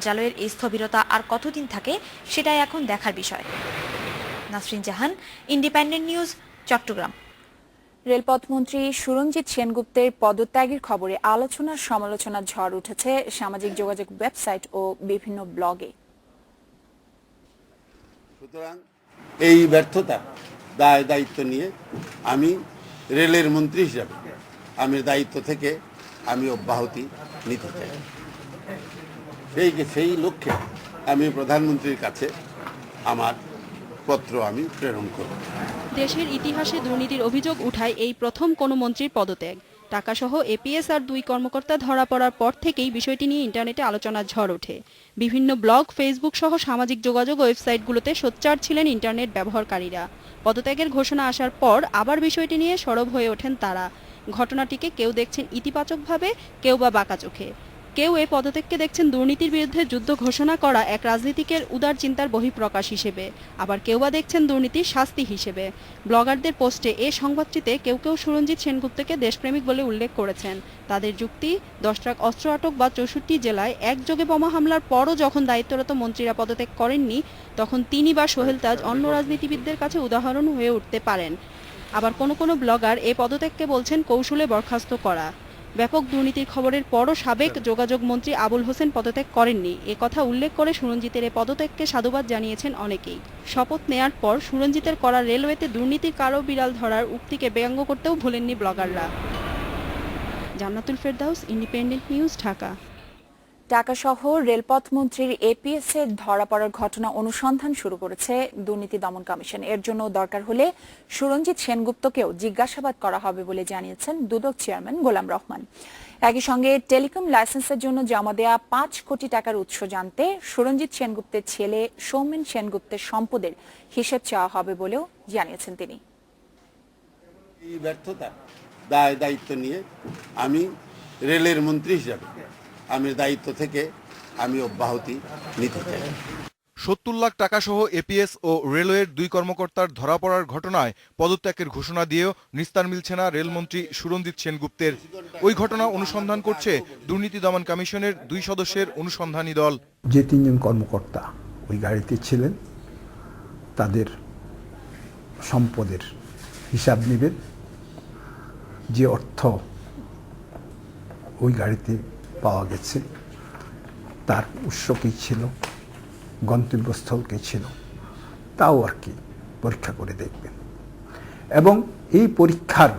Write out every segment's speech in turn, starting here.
কার্যালয়ের এই স্থবিরতা আর কতদিন থাকে সেটাই এখন দেখার বিষয়। নাসরিন জাহান, ইন্ডিপেন্ডেন্ট নিউজ, চট্টগ্রাম। রেলপথ মন্ত্রী সুরঞ্জিত সেনগুপ্তের পদত্যাগের খবরে আলোচনা সমালোচনার ঝড় উঠেছে সামাজিক যোগাযোগ ওয়েবসাইট ও বিভিন্ন ব্লগে। সুতরাং এই ব্যর্থতা দায়িত্ব নিয়ে আমি রেলের মন্ত্রী হিসাবে আমি দায়িত্ব থেকে আমি অব্যাহতি নিতে চাই। সেই লক্ষ্যে আমি প্রধানমন্ত্রীর কাছে আমার পত্র আমি প্রেরণ করব। দেশের ইতিহাসে দুর্নীতির অভিযোগ উঠায় এই প্রথম কোনো মন্ত্রীর পদত্যাগ। টাকাসহ এপিএস আর 2 কর্মকর্তা ধরা পড়ার পর থেকেই বিষয়টি নিয়ে ইন্টারনেটে আলোচনার ঝড় ওঠে। বিভিন্ন ব্লগ, ফেসবুক সহ সামাজিক যোগাযোগ ওয়েবসাইটগুলোতে সোচ্চার ছিলেন ইন্টারনেট ব্যবহারকারীরা। পদত্যাগের ঘোষণা আসার পর আবার বিষয়টি নিয়ে সরব হয়ে ওঠেন তারা। ঘটনাটিকে কেউ দেখছেন ইতিবাচকভাবে, কেউ বা বাঁকা চোখে। কেউ এই পদত্যাগকে দেখছেন দুর্নীতির বিরুদ্ধে যুদ্ধ ঘোষণা করা এক রাজনীতিকের উদার চিন্তার বহিঃপ্রকাশ হিসেবে, আবার কেউ বা দেখছেন দুর্নীতির শাস্তি হিসেবে। ব্লগারদের পোস্টে এ সংবাদটিতে কেউ কেউ সুরঞ্জিত সেনগুপ্তকে দেশপ্রেমিক বলে উল্লেখ করেছেন। তাদের যুক্তি, 10 ট্রাক অস্ত্র আটক বা 64 জেলায় একযোগে বোমা হামলার পরও যখন দায়িত্বরত মন্ত্রীরা পদত্যাগ করেননি, তখন তিনি বা সোহেল তাজ অন্য রাজনীতিবিদদের কাছে উদাহরণ হয়ে উঠতে পারেন। আবার কোনো কোনো ব্লগার এই পদত্যাগকে বলছেন কৌশলে বরখাস্ত করা। ব্যাপক দুর্নীতির খবরের পরও সাবেক যোগাযোগ মন্ত্রী আবুল হোসেন পদত্যাগ করেননি, এ কথা উল্লেখ করে সুরঞ্জিতের এই পদত্যাগকে সাধুবাদ জানিয়েছেন অনেকেই। শপথ নেয়ার পর সুরঞ্জিতের করা রেলওয়েতে দুর্নীতির কারো বিড়াল ধরার উক্তিকে ব্যঙ্গ করতেও ভোলেননি ব্লগাররা। জান্নাতুল ফেরদাউস, ইন্ডিপেন্ডেন্ট নিউজ, ঢাকা। ঢাকাসহ রেলপথ মন্ত্রীর এপিএস এর ধরা পড়ার ঘটনা অনুসন্ধান শুরু করেছে দুর্নীতি দমন কমিশন। এর জন্য দরকার হলে সুরঞ্জিত সেনগুপ্তকেও জিজ্ঞাসাবাদ করা হবে বলে জানিয়েছেন দুদক চেয়ারম্যান গোলাম রহমান। একই সঙ্গে টেলিকম লাইসেন্সের জন্য জমা দেয়া 5 কোটি টাকার উৎস জানতে সুরঞ্জিত সেনগুপ্তের ছেলে সৌমেন সেনগুপ্তের সম্পদের হিসেব চাওয়া হবে বলেও জানিয়েছেন তিনি। এই ব্যর্থতা দায়িত্ব নিয়ে আমি রেলের মন্ত্রী হিসাবে আমি দায়িত্ব থেকে আমি অব্যাহতি নিতে চাই। 70 লাখ টাকা সহ এপিএস ও রেলওয়ের 2 কর্মকর্তার ধরা পড়ার ঘটনায় পদত্যাগের ঘোষণা দিয়েও নিস্তার মিলছে না রেলমন্ত্রী সুরঞ্জিত সেনগুপ্তের। ওই ঘটনা অনুসন্ধান করছে দুর্নীতি দমন কমিশনের 2 সদস্যের অনুসন্ধানী দল। যে 3 জন কর্মকর্তা ওই গাড়িতে ছিলেন তাদের সম্পদের হিসাব নেবেন, যে অর্থ ওই গাড়িতে পাওয়া গেছে তার উৎস কী ছিল, গন্তব্যস্থল কী ছিল, তাও আর কি পরীক্ষা করে দেখবেন। এবং এই পরীক্ষার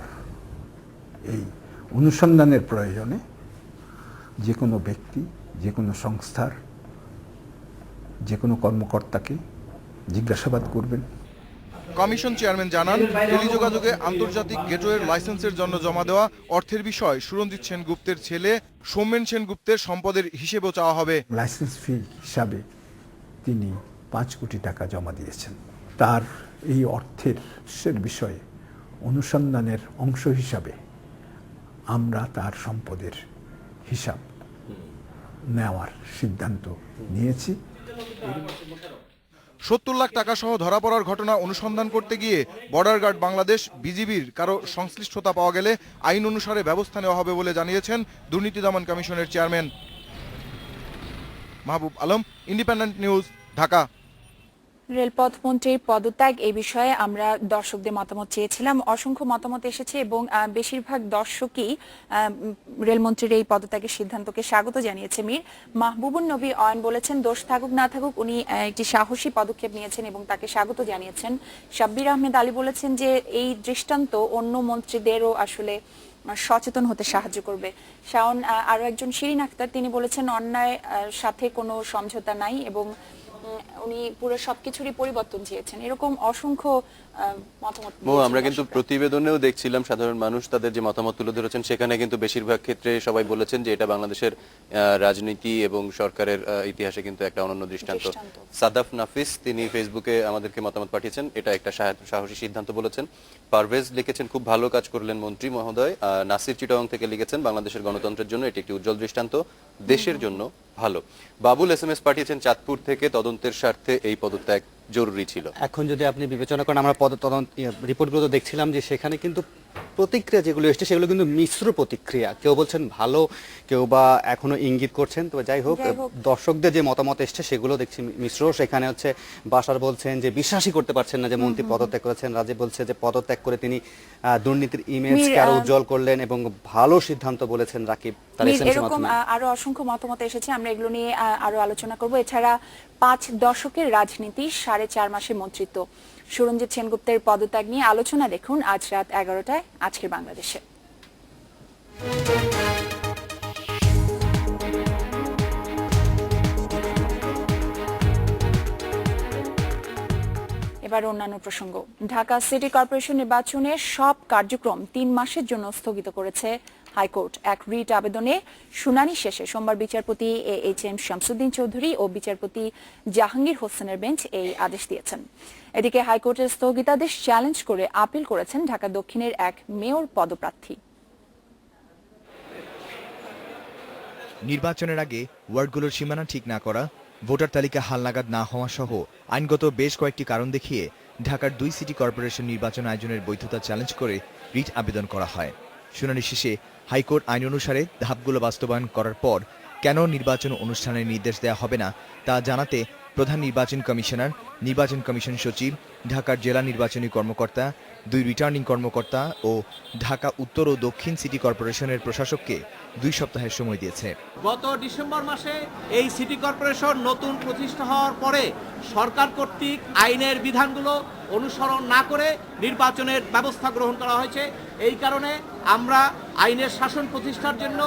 এই অনুসন্ধানের প্রয়োজনে যে কোনো ব্যক্তি, যে কোনো সংস্থার যে কোনো কর্মকর্তাকে জিজ্ঞাসাবাদ করবেন। কমিশন চেয়ারম্যান জানান, টেলিযোগাযোগে আন্তর্জাতিক গেটওয়ের লাইসেন্সের জন্য জমা দেওয়া অর্থের বিষয় সুরঞ্জিত সেনগুপ্তের ছেলে সৌমেন সেনগুপ্তের সম্পদের হিসেবেও চাওয়া হবে। লাইসেন্স ফি হিসাবে তিনি 5 কোটি টাকা জমা দিয়েছেন। তার এই অর্থের বিষয়ে অনুসন্ধানের অংশ হিসাবে আমরা তার সম্পদের হিসাব নেওয়ার সিদ্ধান্ত নিয়েছি। 70 লাখ টাকা সহ ধরা পড়ার ঘটনা অনুসন্ধান করতে গিয়ে বর্ডার গার্ড বাংলাদেশ, বিজিবির কারো সংশ্লিষ্টতা পাওয়া গেলে আইন অনুসারে ব্যবস্থা নেওয়া হবে বলে জানিয়েছেন দুর্নীতি দমন কমিশনের chairman. Mahbub Alam, independent news, Dhaka. রেলপথ মন্ত্রীর পদত্যাগ এই বিষয়ে আমরা দর্শকদের মতামত চেয়েছিলাম। অসংখ্য মতামত এসেছে এবং বেশিরভাগ দর্শকই রেলমন্ত্রীর এই পদত্যাগের সিদ্ধান্তকে স্বাগত জানিয়েছে। মীর মাহবুবুন নবী অয়ন বলেছেন, দোষ থাকুক না থাকুক উনি একটি সাহসী পদক্ষেপ নিয়েছেন এবং তাকে স্বাগত জানিয়েছেন। শাব্বির আহমেদ আলী বলেছেন যে এই দৃষ্টান্ত অন্য মন্ত্রীদেরও আসলে সচেতন হতে সাহায্য করবে। শাওন আরো একজন শিরিন আক্তার, তিনি বলেছেন অন্যায় সাথে কোনো সমঝোতা নাই এবং উনি পুরো সবকিছুরই পরিবর্তন চেয়েছেন। এরকম অসংখ্য মতামত আমরা কিন্তু প্রতিবেদনেও দেখছিলাম সাধারণ মানুষ তাদের যে মতামত তুলে ধরেছেন, সেখানে কিন্তু বেশিরভাগ ক্ষেত্রে সবাই বলেছেন যে এটা বাংলাদেশের রাজনীতি এবং সরকারের ইতিহাসে কিন্তু একটা অনন্য দৃষ্টান্ত। সাদাফ নাফিস তিনি ফেসবুকে আমাদেরকে মতামত পাঠিয়েছেন, এটা একটা সাহসী সিদ্ধান্ত বলেছেন। পারভেজ লিখেছেন, খুব ভালো কাজ করলেন মন্ত্রী মহোদয়। নাসির চিটাগং থেকে লিখেছেন, বাংলাদেশের গণতন্ত্রের জন্য এটি একটি উজ্জ্বল দৃষ্টান্ত, দেশের জন্য ভালো। বাবুল এসএমএস পাঠিয়েছেন চাঁদপুর থেকে, তদন্তের স্বার্থে এই পদত্যাগ জরুরি ছিল। এখন যদি আপনি বিবেচনা করেন, আমরা তদন্ত রিপোর্টগুলো দেখছিলাম যে সেখানে কিন্তু প্রতিক্রিয়া যেগুলো এসছে সেগুলো কিন্তু মিশ্র প্রতিক্রিয়া, কেউ বলছেন ভালো, কেউ বা এখনো ইঙ্গিত করছেন। তো যাই হোক, দর্শকদের যে মতামত এসছে সেগুলো দেখছি মিশ্র। সেখানে হচ্ছে বাশার বলছেন যে বিশ্বাসই করতে পারছেন না যে মন্ত্রী পদত্যাগ করেছেন, রাজীব বলছে যে পদত্যাগ করে তিনি দুর্নীতির ইমেজকে আরো উজ্জ্বল করলেন এবং ভালো সিদ্ধান্ত বলেছেন রাকিব তার এসএমসি এরকম মাধ্যমে। আরো অসংখ্য মতামত এসেছে, আমরা এগুলো নিয়ে আরো আলোচনা করব। এছাড়া 5 দশকের রাজনীতি, 4.5 মাসের মন্ত্রিত্ব, সুরঞ্জিত সেনগুপ্তের পদত্যাগ নিয়ে আলোচনা দেখুন আজ রাত 11টায় আজকের বাংলাদেশে। এবার অন্যান্য প্রসঙ্গ। ঢাকা সিটি কর্পোরেশন নির্বাচনের সব কার্যক্রম 3 মাসের জন্য স্থগিত করেছে হাইকোর্ট। এক রিট আবেদনে শুনানি শেষে সোমবার বিচারপতি AHM শামসুদ্দিন চৌধুরী ও বিচারপতি জাহাঙ্গীর হোসেনের বেঞ্চ এই আদেশ দিয়েছেন। এদিকে হাইকোর্টের স্থগিতাদেশ চ্যালেঞ্জ করে আপিল করেছেন ঢাকা দক্ষিণের এক মেয়র পদপ্রার্থী। নির্বাচনের আগে ওয়ার্ডগুলোর সীমানা ঠিক না করা, ভোটার তালিকা হালনাগাদ না হওয়া সহ আইনগত বেশ কয়েকটি কারণ দেখিয়ে ঢাকার 2 সিটি কর্পোরেশন নির্বাচন আয়োজনের বৈধতা চ্যালেঞ্জ করে রিট আবেদন করা হয়। শুনানি শেষে হাইকোর্ট আইন অনুসারে ধাপগুলো বাস্তবায়ন করার পর কেন নির্বাচন অনুষ্ঠানের নির্দেশ দেওয়া হবে না তা জানাতে প্রধান নির্বাচন কমিশনার, নির্বাচন কমিশন সচিব, ঢাকার জেলা নির্বাচনী কর্মকর্তা, 2 রিটার্নিং কর্মকর্তা ও ঢাকা উত্তর ও দক্ষিণ সিটি কর্পোরেশনের প্রশাসককে 2 সপ্তাহের সময় দিয়েছে। গত ডিসেম্বর মাসে এই সিটি কর্পোরেশন নতুন প্রতিষ্ঠা হওয়ার পরে সরকার কর্তৃক আইনের বিধানগুলো অনুসরণ না করে নির্বাচনের ব্যবস্থা গ্রহণ করা হয়েছে। এই কারণে আমরা আইনের শাসন প্রতিষ্ঠার জন্য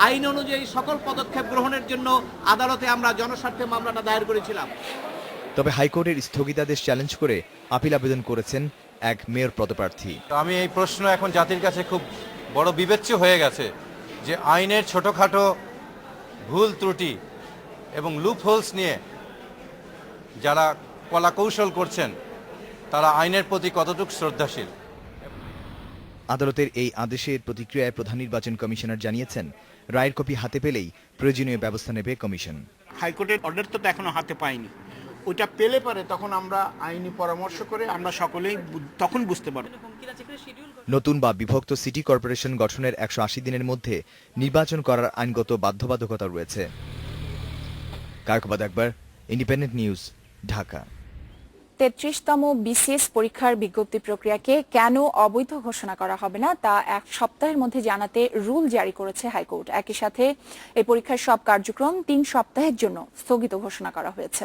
আইন অনুযায়ী সকল পদক্ষেপ গ্রহণের জন্য আদালতে আমরা জনস্বার্থে মামলাটা দায়ের করেছিলাম। তবে হাইকোর্টের স্থগিতাদেশ চ্যালেঞ্জ করে আপিল আবেদন করেছেন এক মেয়র পদপ্রার্থী। আমি এই প্রশ্ন এখন জাতির কাছে খুব বড় বিবেচ্য হয়ে গেছে যে আইনের ছোটখাটো ভুল ত্রুটি এবং লুপহোলস নিয়ে যারা কলাকৌশল করছেন তারা আইনের প্রতি কতটুকু শ্রদ্ধাশীল। আদালতের এই আদেশের প্রতিক্রিয়ায় প্রধান নির্বাচন কমিশনার জানিয়েছেন, রায়ের কপি হাতে পেলেই প্রয়োজনীয় ব্যবস্থা নেবে কমিশন। হাইকোর্টের অর্ডার তো এখনো হাতে পাইনি, ওইটা পেলে পারে তখন আমরা আইনি পরামর্শ করে আমরা সকলেই তখন বুঝতে পারব। নতুন বা বিভক্ত সিটি কর্পোরেশন গঠনের 180 দিনের মধ্যে নির্বাচন করার আইনগত বাধ্যবাধকতা রয়েছে। কায়কবাদ আকবর, ইন্ডিপেন্ডেন্ট নিউজ, ঢাকা। 33তম বিসিএস পরীক্ষার বিজ্ঞপ্তি প্রক্রিয়াকে কেন অবৈধ ঘোষণা করা হবে না তা 1 সপ্তাহের মধ্যে জানাতে রুল জারি করেছে হাইকোর্ট। একই সাথে এই পরীক্ষার সব কার্যক্রম 3 সপ্তাহের জন্য স্থগিত ঘোষণা করা হয়েছে।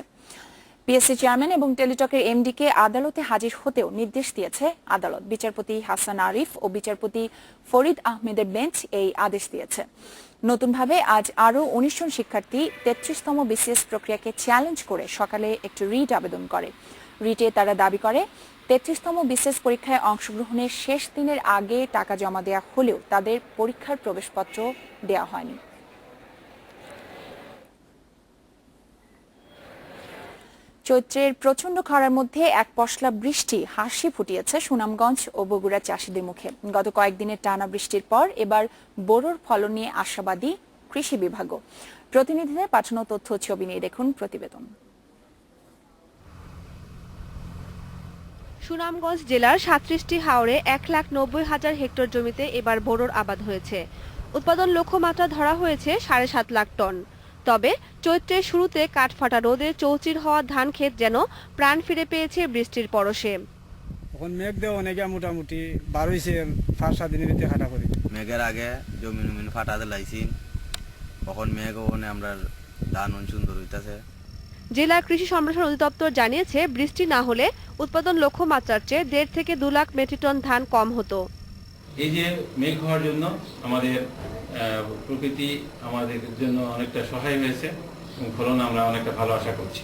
পিএসসি চেয়ারম্যান এবং টেলিটকের এমডিকে আদালতে হাজির হতেও নির্দেশ দিয়েছে আদালত। বিচারপতি হাসান আরিফ ও বিচারপতি ফরিদ আহমেদের বেঞ্চ এই আদেশ দিয়েছে। নতুনভাবে আজ আরও 19 জন শিক্ষার্থী 33তম বিসিএস প্রক্রিয়াকে চ্যালেঞ্জ করে সকালে একটি রিট আবেদন করে। রিটে তারা দাবি করে 33তম বিসিএস পরীক্ষায় অংশগ্রহণের শেষ দিনের আগে টাকা জমা দেওয়া হলেও তাদের পরীক্ষার প্রবেশপত্র দেওয়া হয়নি। চৈত্রের প্রচন্ড খরার মধ্যে এক পশলা বৃষ্টি হাসি ফুটিয়েছে সুনামগঞ্জ ও বগুড়া চাষিদের মুখে। গত কয়েকদিনের টানা বৃষ্টির পর এবার বোরোর ফলন নিয়ে আশাবাদী কৃষি বিভাগও। প্রতিনিধিদের পাঠানো তথ্য ছবি নিয়ে দেখুন প্রতিবেদন। সুনামগঞ্জ জেলার 37টি হাওরে 1,90,000 হেক্টর জমিতে এবার বোরোর আবাদ হয়েছে। উৎপাদন লক্ষ্যমাত্রা ধরা হয়েছে 7.5 লাখ টন। তবে চৈত্রের শুরুতে কাঠফাটা রোদে চৌচির হওয়া ধান ক্ষেত যেন প্রাণ ফিরে পেয়েছে বৃষ্টির পরশে। এখন মেঘ দেওয়া অনেকে মোটামুটি 5-7 দিনের ভিতরে ফাটা করি। মেঘের আগে জমিন ফাটাতে লাইছি, এখন মেঘ ওখানে আমরা ধান সুন্দর হইতেছে। জেলা কৃষি সম্প্রসারণ অধিদপ্তর জানিয়েছে, বৃষ্টি না হলে উৎপাদন লক্ষ্যমাত্রার চেয়ে 1.5 থেকে 2 লাখ মেট্রিক টন ধান কম হতো। এই যে মেঘ হওয়ার জন্য আমাদের প্রকৃতি আমাদের জন্য অনেকটা সহায় হয়েছে এবং ফলন আমরা অনেকটা ভালো আশা করছি।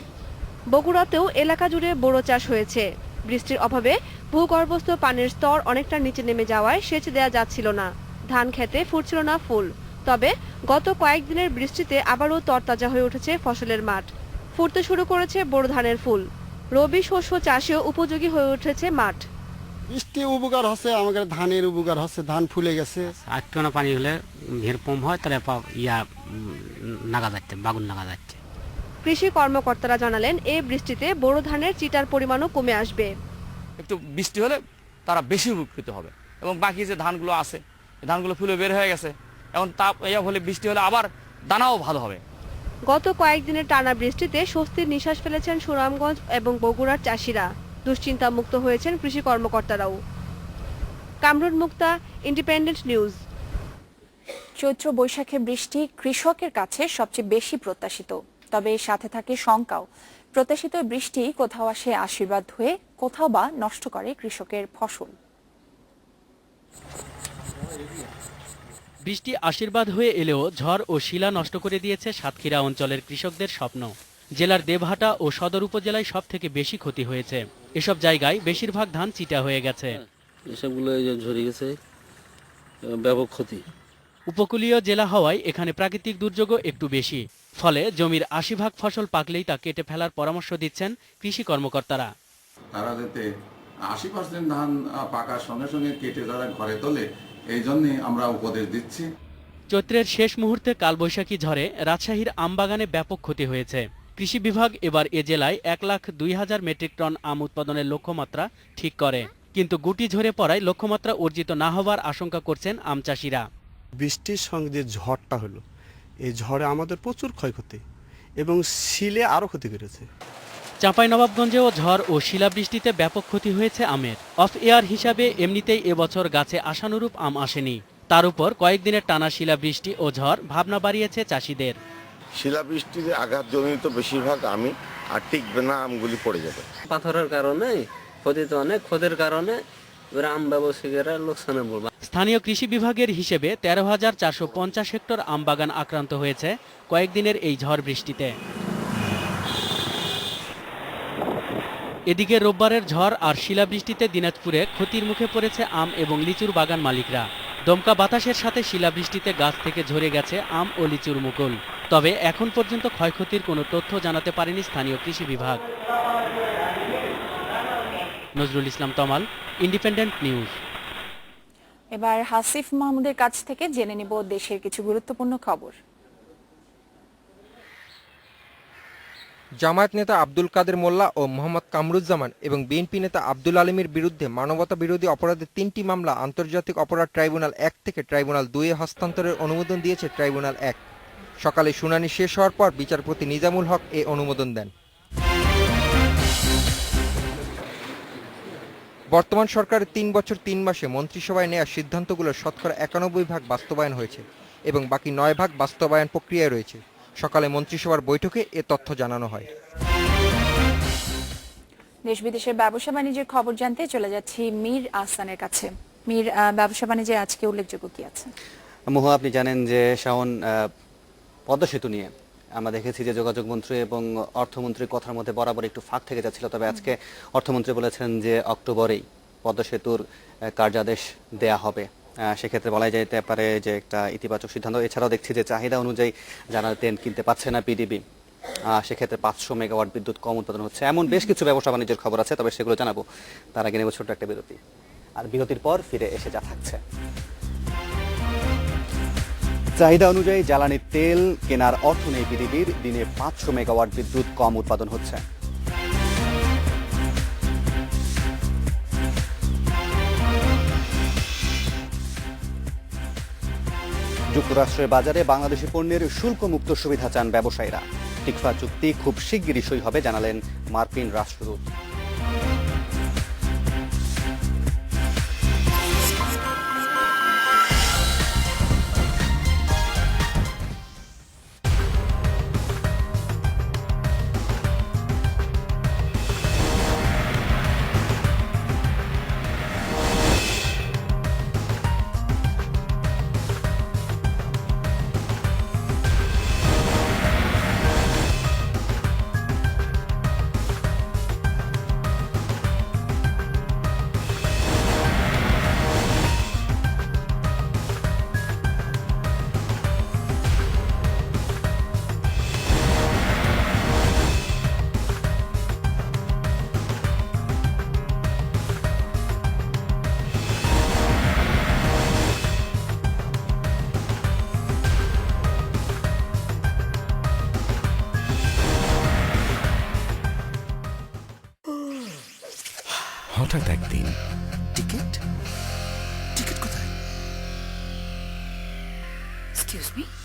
বগুড়াতেও এলাকা জুড়ে বোরো চাষ হয়েছে। বৃষ্টির অভাবে ভূগর্ভস্থ পানির স্তর অনেকটা নিচে নেমে যাওয়ায় সেচ দেওয়া যাচ্ছিল না। ধান খেতে ফুটছিল না ফুল। তবে গত কয়েকদিনের বৃষ্টিতে আবারও তরতাজা হয়ে উঠেছে ফসলের মাঠ। ফুটতে শুরু করেছে বোরো ধানের ফুল। রবি শস্য চাষেও উপযোগী হয়ে উঠেছে মাঠ। বৃষ্টি উপকার হচ্ছে, আমাদের ধানের উপকার হচ্ছে, ধান ফুলে গেছে। একটু পানি হলে ভিড় কম হয়, তাহলে নাগা যাচ্ছে, বাগুন নাগা যাচ্ছে। কৃষি কর্মকর্তারা জানালেন, এই বৃষ্টিতে বোরো ধানের চিটার পরিমাণও কমে আসবে। একটু বৃষ্টি হলে তারা বেশি উপকৃত হবে এবং বাকি যে ধানগুলো আছে এই ধানগুলো ফুলে বের হয়ে গেছে। এখন তাপ হলে বৃষ্টি হলে আবার দানাও ভালো হবে। গত কয়েকদিনের টানা বৃষ্টিতে স্বস্তির নিঃশ্বাস ফেলেছেন সুনামগঞ্জ এবং বগুড়ার চাষিরা। দুশ্চিন্তা মুক্ত হয়েছেন কৃষি কর্মকর্তারাও। কামরুন মুক্তা, ইন্ডিপেন্ডেন্ট নিউজ। চৈত্র বৈশাখে বৃষ্টি কৃষকের কাছে সবচেয়ে বেশি প্রত্যাশিত, তবে সাথে থাকে শঙ্কাও। প্রত্যাশিত বৃষ্টি কোথাও আসে আশীর্বাদ হয়ে, কোথাও বা নষ্ট করে কৃষকের ফসল। বৃষ্টি আশীর্বাদ হয়ে এলেও ঝড় ও শিলা নষ্ট করে দিয়েছে সাতক্ষীরা অঞ্চলের কৃষকদের স্বপ্ন। জেলার দেবহাটা ও সদর উপজেলায় সব থেকে বেশি ক্ষতি হয়েছে। এসব জায়গায় বেশিরভাগ ধান চিটা হয়ে গেছে। এসবগুলো ঝরে গেছে, ব্যাপক ক্ষতি। উপকূলীয় জেলা হওয়ায় এখানে প্রাকৃতিক দুর্যোগও একটু বেশি, ফলে জমির ৮০% ফসল পাকলেই তা কেটে ফেলার পরামর্শ দিচ্ছেন কৃষি কর্মকর্তারা। তারা যাতে ৮০% ধান পাকার সঙ্গে সঙ্গে কেটে তারা ঘরে তোলে, এই জন্যে আমরা উপদেশ দিচ্ছি। চৈত্রের শেষ মুহূর্তে কালবৈশাখী ঝড়ে রাজশাহীর আমবাগানে ব্যাপক ক্ষতি হয়েছে। কৃষি বিভাগ এবার এ জেলায় ১,০২,০০০ মেট্রিক টন আম উৎপাদনের লক্ষ্যমাত্রা ঠিক করে, কিন্তু গুটি ঝরে পড়ায় লক্ষ্যমাত্রা অর্জিত না হওয়ার আশঙ্কা করছেন আম চাষিরা। বৃষ্টির সঙ্গে যে ঝড়টা হলো, এই ঝড়ে আমাদের প্রচুর ক্ষয়ক্ষতি এবং শিলে আরও ক্ষতি করেছে। চাঁপাইনবাবগঞ্জেও ঝড় ও শিলাবৃষ্টিতে ব্যাপক ক্ষতি হয়েছে আমের। অফ এয়ার হিসাবে এমনিতেই এবছর গাছে আশানুরূপ আম আসেনি, তার উপর কয়েকদিনের টানা শিলাবৃষ্টি ও ঝড় ভাবনা বাড়িয়েছে চাষিদের। শিলাবৃষ্টিতে আঘাত জনিত বেশিরভাগ আমি আর টিকবে না, আমগুলি পড়ে যাবে। পাথরের কারণে ক্ষতি তো অনেক, ক্ষতির কারণে আম ব্যবসায়ীরা লোকসানে পড়বে। স্থানীয় কৃষি বিভাগের হিসেবে ১৩,৪৫০ হেক্টর আম বাগান আক্রান্ত হয়েছে কয়েকদিনের এই ঝড় বৃষ্টিতে। এদিকে রোববারের ঝড় আর শিলাবৃষ্টিতে দিনাজপুরে ক্ষতির মুখে পড়েছে আম এবং লিচুর বাগান মালিকরা। দমকা বাতাসের সাথে শিলাবৃষ্টিতে গাছ থেকে ঝরে গেছে আম ও লিচুর মুকুল। তবে এখন পর্যন্ত ক্ষয়ক্ষতির কোনো তথ্য জানাতে পারেনি স্থানীয় কৃষি বিভাগ। নজরুল ইসলাম তমাল, ইন্ডিপেন্ডেন্ট নিউজ। এবার হাসিফ মাহমুদের কাছ থেকে জেনে নিব দেশের কিছু গুরুত্বপূর্ণ খবর। জামায়াত নেতা আব্দুল কাদের মোল্লা ও মোহাম্মদ কামরুজ্জামান এবং বিএনপি নেতা আব্দুল আলীমের বিরুদ্ধে মানবতা বিরোধী অপরাধের ৩টি মামলা আন্তর্জাতিক অপরাধ ট্রাইব্যুনাল ১ থেকে ট্রাইব্যুনাল ২ এ হস্তান্তরের অনুমোদন দিয়েছে ট্রাইব্যুনাল ১। সকালে শুনানি শেষ হওয়ার পর বিচারপতি নিজামুল হক এ অনুমোদন দেন। বর্তমান সরকারের ৩ বছর ৩ মাসে মন্ত্রিসভায় নেওয়া সিদ্ধান্তগুলোর শতকরা ৯১% বাস্তবায়ন হয়েছে এবং বাকি ৯% বাস্তবায়ন প্রক্রিয়ায় রয়েছে। সকালে মন্ত্রিসভার বৈঠকে এ তথ্য জানানো হয়। দেশ বিদেশের ব্যবসা বাণিজ্যের খবর জানতে চলে যাচ্ছি মীর আহসানের কাছে। মীর, ব্যবসা বাণিজ্যে আজকে উল্লেখযোগ্য কি আছে? মোহ, আপনি জানেন যে শাওন, পদ্মা সেতু নিয়ে আমরা দেখেছি যে যোগাযোগ মন্ত্রী এবং অর্থমন্ত্রীর কথার মধ্যে বরাবর একটু ফাঁক থেকে যাচ্ছিল, তবে আজকে অর্থমন্ত্রী বলেছেন যে অক্টোবরেই পদ্মা সেতুর কার্যাদেশ দেয়া হবে। সেক্ষেত্রে বলা যেতে পারে যে একটা ইতিবাচক সিদ্ধান্ত। এছাড়াও দেখছি যে চাহিদা অনুযায়ী যারা তেল কিনতে পারছে না পিডিবি, সেক্ষেত্রে ৫০০ মেগাওয়াট বিদ্যুৎ কম উৎপাদন হচ্ছে। এমন বেশ কিছু ব্যবসা বাণিজ্যের খবর আছে, তবে সেগুলো জানাবো। তার আগে নেব ছোট্ট একটা বিরতি, আর বিরতির পর ফিরে এসে যা থাকছে। চাহিদা অনুযায়ী জ্বালানি তেল কেনার অর্থ নেই পিডিবির, দিনে ৫০০ মেগাওয়াট বিদ্যুৎ কম উৎপাদন হচ্ছে। যুক্তরাষ্ট্রের বাজারে বাংলাদেশি পণ্যের শুল্কমুক্ত সুবিধা চান ব্যবসায়ীরা। টিকফা চুক্তি খুব শিগগিরই সই হবে জানালেন মার্কিন রাষ্ট্রদূত। হঠাৎ একদিন টিকিট Excuse me?